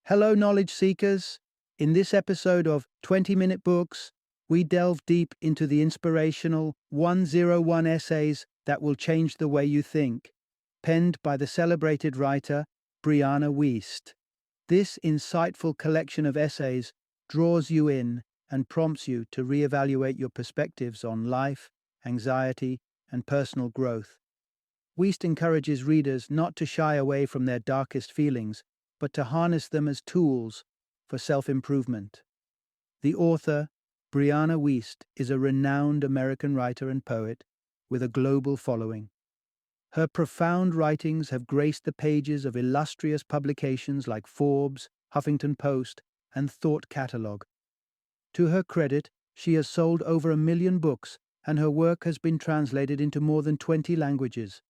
Hello, knowledge seekers. In this episode of 20-Minute Books, we delve deep into the inspirational 101 essays that will change the way you think, penned by the celebrated writer Brianna Wiest. This insightful collection of essays draws you in and prompts you to reevaluate your perspectives on life, anxiety, and personal growth. Wiest encourages readers not to shy away from their darkest feelings, but to harness them as tools for self-improvement. The author, Brianna Wiest, is a renowned American writer and poet with a global following. Her profound writings have graced the pages of illustrious publications like Forbes, Huffington Post, and Thought Catalog. To her credit, she has sold over 1 million books, and her work has been translated into more than 20 languages.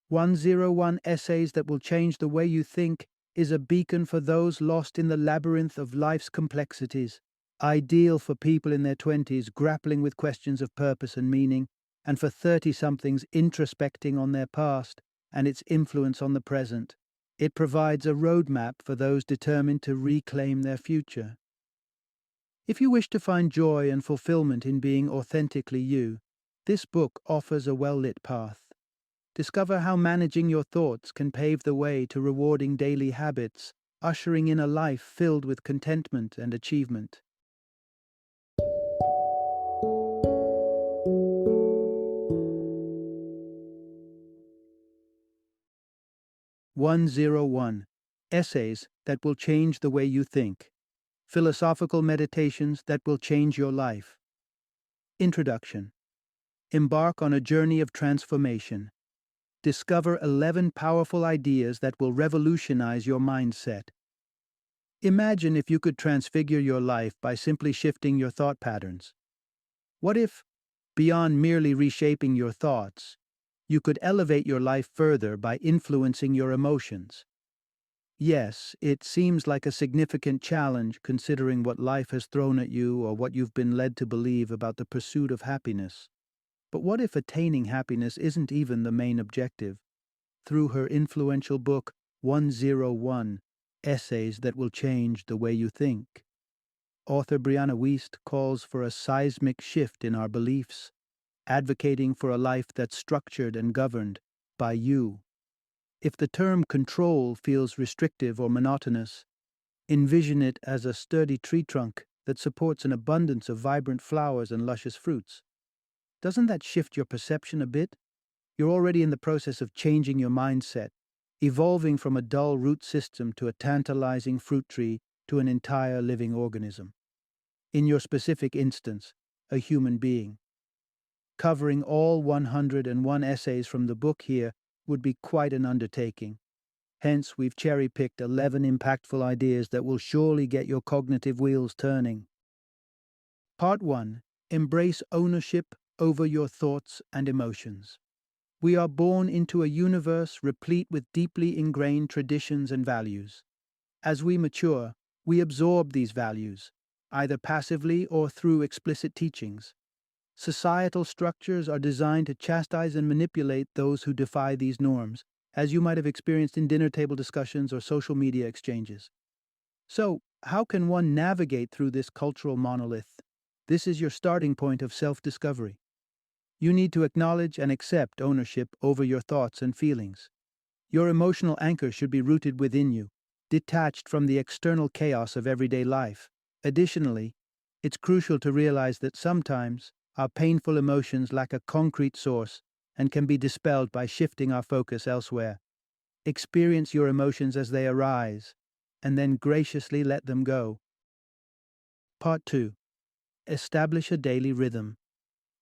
101 Essays That Will Change the Way You Think is a beacon for those lost in the labyrinth of life's complexities, ideal for people in their 20s grappling with questions of purpose and meaning, and for 30-somethings introspecting on their past and its influence on the present. It provides a roadmap for those determined to reclaim their future. If you wish to find joy and fulfillment in being authentically you, this book offers a well-lit path. Discover how managing your thoughts can pave the way to rewarding daily habits, ushering in a life filled with contentment and achievement. "101 Essays That Will Change the Way You Think. Philosophical Meditations That Will Change Your Life." Introduction. Embark on a journey of transformation. Discover 11 powerful ideas that will revolutionize your mindset. Imagine if you could transfigure your life by simply shifting your thought patterns. What if, beyond merely reshaping your thoughts, you could elevate your life further by influencing your emotions? Yes, it seems like a significant challenge considering what life has thrown at you or what you've been led to believe about the pursuit of happiness. But what if attaining happiness isn't even the main objective? Through her influential book, 101 Essays That Will Change the Way You Think, author Brianna Wiest calls for a seismic shift in our beliefs, advocating for a life that's structured and governed by you. If the term control feels restrictive or monotonous, envision it as a sturdy tree trunk that supports an abundance of vibrant flowers and luscious fruits. Doesn't that shift your perception a bit? You're already in the process of changing your mindset, evolving from a dull root system to a tantalizing fruit tree to an entire living organism. In your specific instance, a human being. Covering all 101 essays from the book here would be quite an undertaking. Hence, we've cherry-picked 11 impactful ideas that will surely get your cognitive wheels turning. Part 1. Embrace ownership over your thoughts and emotions. We are born into a universe replete with deeply ingrained traditions and values. As we mature, we absorb these values, either passively or through explicit teachings. Societal structures are designed to chastise and manipulate those who defy these norms, as you might have experienced in dinner table discussions or social media exchanges. So, how can one navigate through this cultural monolith? This is your starting point of self-discovery. You need to acknowledge and accept ownership over your thoughts and feelings. Your emotional anchor should be rooted within you, detached from the external chaos of everyday life. Additionally, it's crucial to realize that sometimes our painful emotions lack a concrete source and can be dispelled by shifting our focus elsewhere. Experience your emotions as they arise, and then graciously let them go. Part 2. Establish a daily rhythm.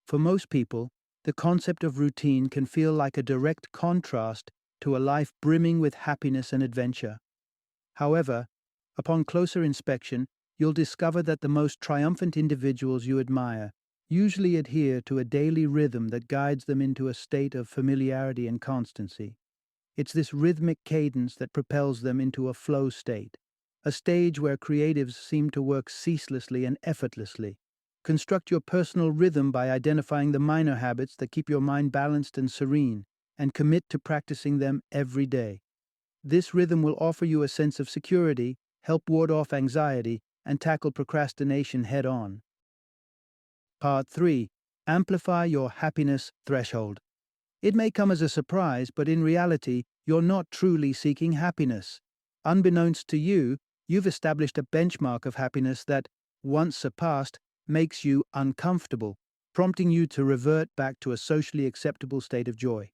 For most people, the concept of routine can feel like a direct contrast to a life brimming with happiness and adventure. However, upon closer inspection, you'll discover that the most triumphant individuals you admire usually adhere to a daily rhythm that guides them into a state of familiarity and constancy. It's this rhythmic cadence that propels them into a flow state, a stage where creatives seem to work ceaselessly and effortlessly. Construct your personal rhythm by identifying the minor habits that keep your mind balanced and serene, and commit to practicing them every day. This rhythm will offer you a sense of security help ward off anxiety, and tackle procrastination head-on. Part 3. Amplify your happiness threshold. It may come as a surprise, but in reality, you're not truly seeking happiness. Unbeknownst to you, you've established a benchmark of happiness that, once surpassed, makes you uncomfortable, prompting you to revert back to a socially acceptable state of joy.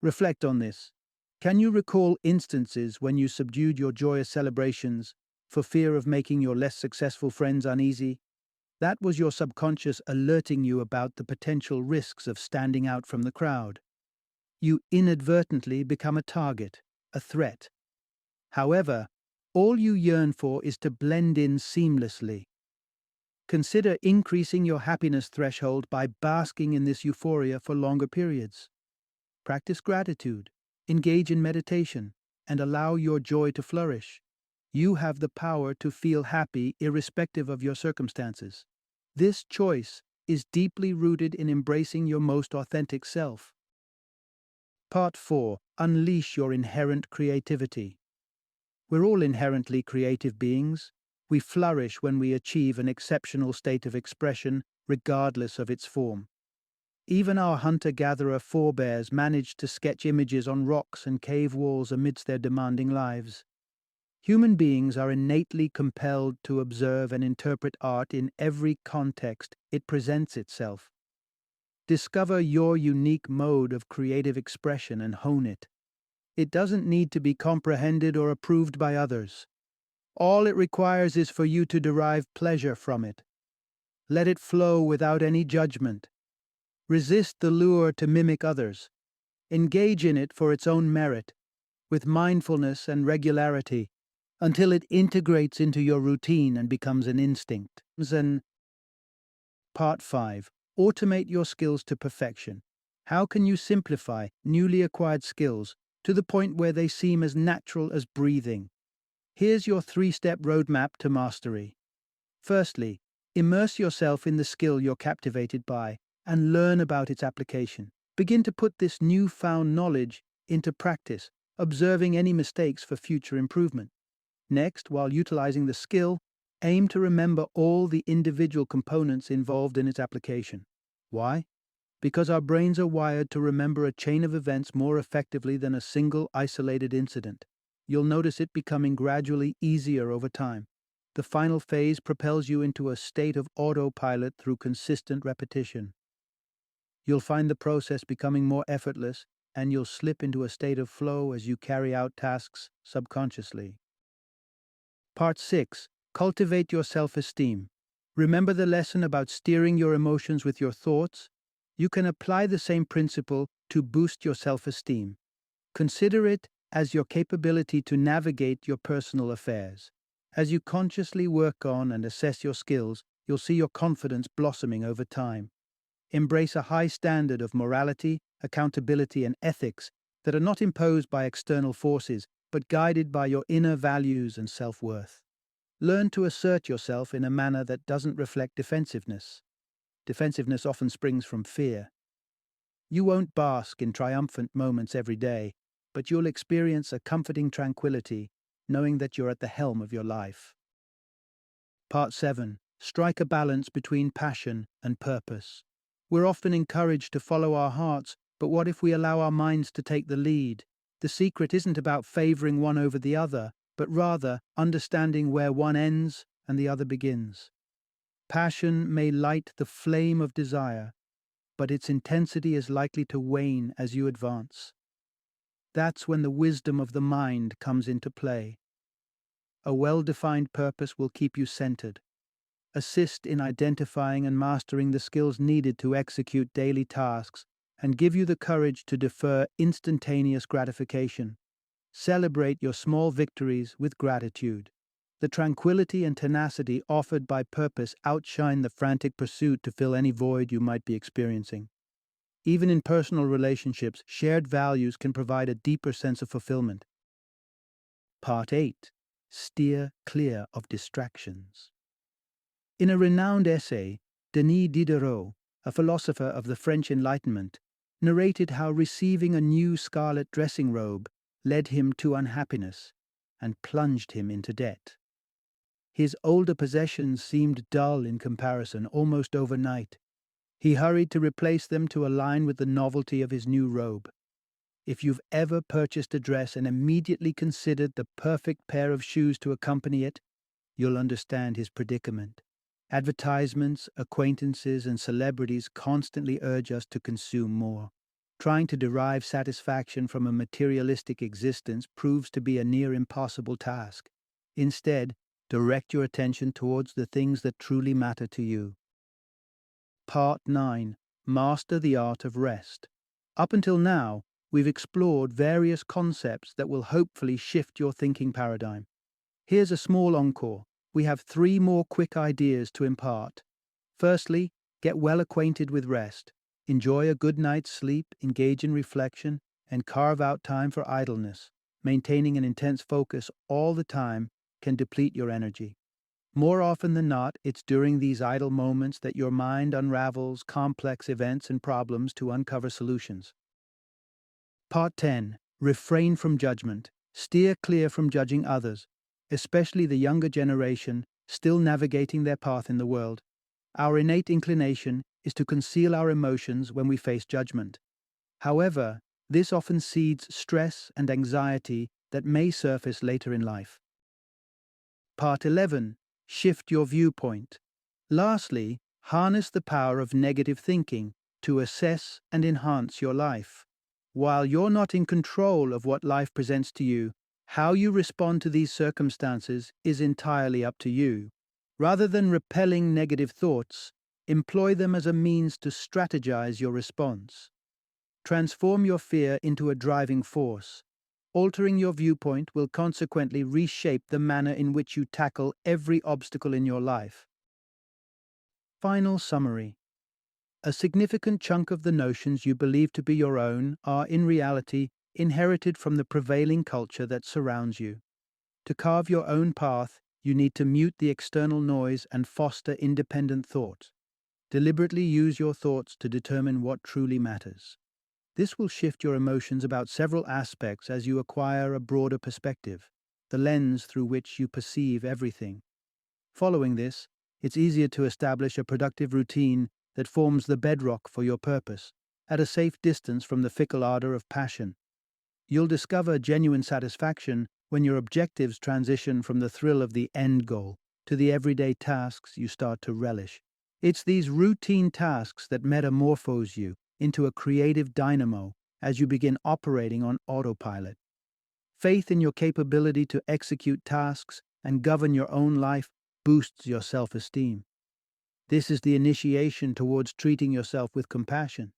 Reflect on this. Can you recall instances when you subdued your joyous celebrations for fear of making your less successful friends uneasy? That was your subconscious alerting you about the potential risks of standing out from the crowd. You inadvertently become a target, a threat. However, all you yearn for is to blend in seamlessly. Consider increasing your happiness threshold by basking in this euphoria for longer periods. Practice gratitude, engage in meditation, and allow your joy to flourish. You have the power to feel happy irrespective of your circumstances. This choice is deeply rooted in embracing your most authentic self. Part 4. Unleash your inherent creativity. We're all inherently creative beings. We flourish when we achieve an exceptional state of expression, regardless of its form. Even our hunter-gatherer forebears managed to sketch images on rocks and cave walls amidst their demanding lives. Human beings are innately compelled to observe and interpret art in every context it presents itself. Discover your unique mode of creative expression and hone it. It doesn't need to be comprehended or approved by others. All it requires is for you to derive pleasure from it. Let it flow without any judgment. Resist the lure to mimic others. Engage in it for its own merit, with mindfulness and regularity, until it integrates into your routine and becomes an instinct. Part 5. Automate your skills to perfection. How can you simplify newly acquired skills to the point where they seem as natural as breathing? Here's your 3-step roadmap to mastery. Firstly, immerse yourself in the skill you're captivated by and learn about its application. Begin to put this newfound knowledge into practice, observing any mistakes for future improvement. Next, while utilizing the skill, aim to remember all the individual components involved in its application. Why? Because our brains are wired to remember a chain of events more effectively than a single isolated incident. You'll notice it becoming gradually easier over time. The final phase propels you into a state of autopilot through consistent repetition. You'll find the process becoming more effortless, and you'll slip into a state of flow as you carry out tasks subconsciously. Part 6. Cultivate your self-esteem. Remember the lesson about steering your emotions with your thoughts? You can apply the same principle to boost your self-esteem. Consider it as your capability to navigate your personal affairs. As you consciously work on and assess your skills, you'll see your confidence blossoming over time. Embrace a high standard of morality, accountability, and ethics that are not imposed by external forces, but guided by your inner values and self-worth. Learn to assert yourself in a manner that doesn't reflect defensiveness. Defensiveness often springs from fear. You won't bask in triumphant moments every day, but you'll experience a comforting tranquility, knowing that you're at the helm of your life. Part 7. Strike a balance between passion and purpose. We're often encouraged to follow our hearts, but what if we allow our minds to take the lead? The secret isn't about favoring one over the other, but rather understanding where one ends and the other begins. Passion may light the flame of desire, but its intensity is likely to wane as you advance. That's when the wisdom of the mind comes into play. A well-defined purpose will keep you centered, assist in identifying and mastering the skills needed to execute daily tasks, and give you the courage to defer instantaneous gratification. Celebrate your small victories with gratitude. The tranquility and tenacity offered by purpose outshine the frantic pursuit to fill any void you might be experiencing. Even in personal relationships, shared values can provide a deeper sense of fulfillment. Part 8. Steer clear of distractions. In a renowned essay, Denis Diderot, a philosopher of the French Enlightenment, narrated how receiving a new scarlet dressing robe led him to unhappiness and plunged him into debt. His older possessions seemed dull in comparison, almost overnight. He hurried to replace them to align with the novelty of his new robe. If you've ever purchased a dress and immediately considered the perfect pair of shoes to accompany it, you'll understand his predicament. Advertisements, acquaintances, and celebrities constantly urge us to consume more. Trying to derive satisfaction from a materialistic existence proves to be a near impossible task. Instead, direct your attention towards the things that truly matter to you. Part 9. Master the Art of Rest. Up until now, we've explored various concepts that will hopefully shift your thinking paradigm. Here's a small encore. We have 3 more quick ideas to impart. Firstly, get well acquainted with rest. Enjoy a good night's sleep, engage in reflection, and carve out time for idleness. Maintaining an intense focus all the time can deplete your energy. More often than not, it's during these idle moments that your mind unravels complex events and problems to uncover solutions. Part 10. Refrain from judgment. Steer clear from judging others, especially the younger generation still navigating their path in the world. Our innate inclination is to conceal our emotions when we face judgment. However, this often seeds stress and anxiety that may surface later in life. Part 11. Shift your viewpoint. Lastly, harness the power of negative thinking to assess and enhance your life. While you're not in control of what life presents to you, how you respond to these circumstances is entirely up to you. Rather than repelling negative thoughts, employ them as a means to strategize your response. Transform your fear into a driving force. Altering your viewpoint will consequently reshape the manner in which you tackle every obstacle in your life. Final summary. A significant chunk of the notions you believe to be your own are, in reality, inherited from the prevailing culture that surrounds you. To carve your own path, you need to mute the external noise and foster independent thought. Deliberately use your thoughts to determine what truly matters. This will shift your emotions about several aspects as you acquire a broader perspective, the lens through which you perceive everything. Following this, it's easier to establish a productive routine that forms the bedrock for your purpose, at a safe distance from the fickle ardor of passion. You'll discover genuine satisfaction when your objectives transition from the thrill of the end goal to the everyday tasks you start to relish. It's these routine tasks that metamorphose you into a creative dynamo as you begin operating on autopilot. Faith in your capability to execute tasks and govern your own life boosts your self-esteem. This is the initiation towards treating yourself with compassion.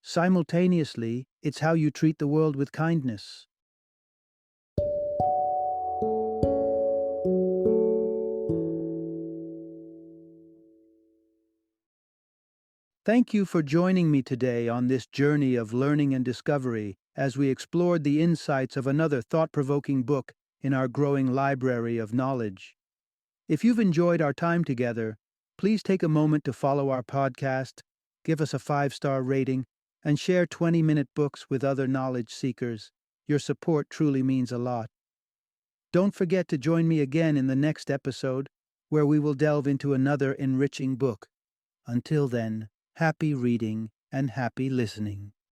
Simultaneously, it's how you treat the world with kindness. Thank you for joining me today on this journey of learning and discovery as we explored the insights of another thought-provoking book in our growing library of knowledge. If you've enjoyed our time together, please take a moment to follow our podcast, give us a 5-star rating, and share 20-minute books with other knowledge seekers. Your support truly means a lot. Don't forget to join me again in the next episode, where we will delve into another enriching book. Until then, happy reading and happy listening.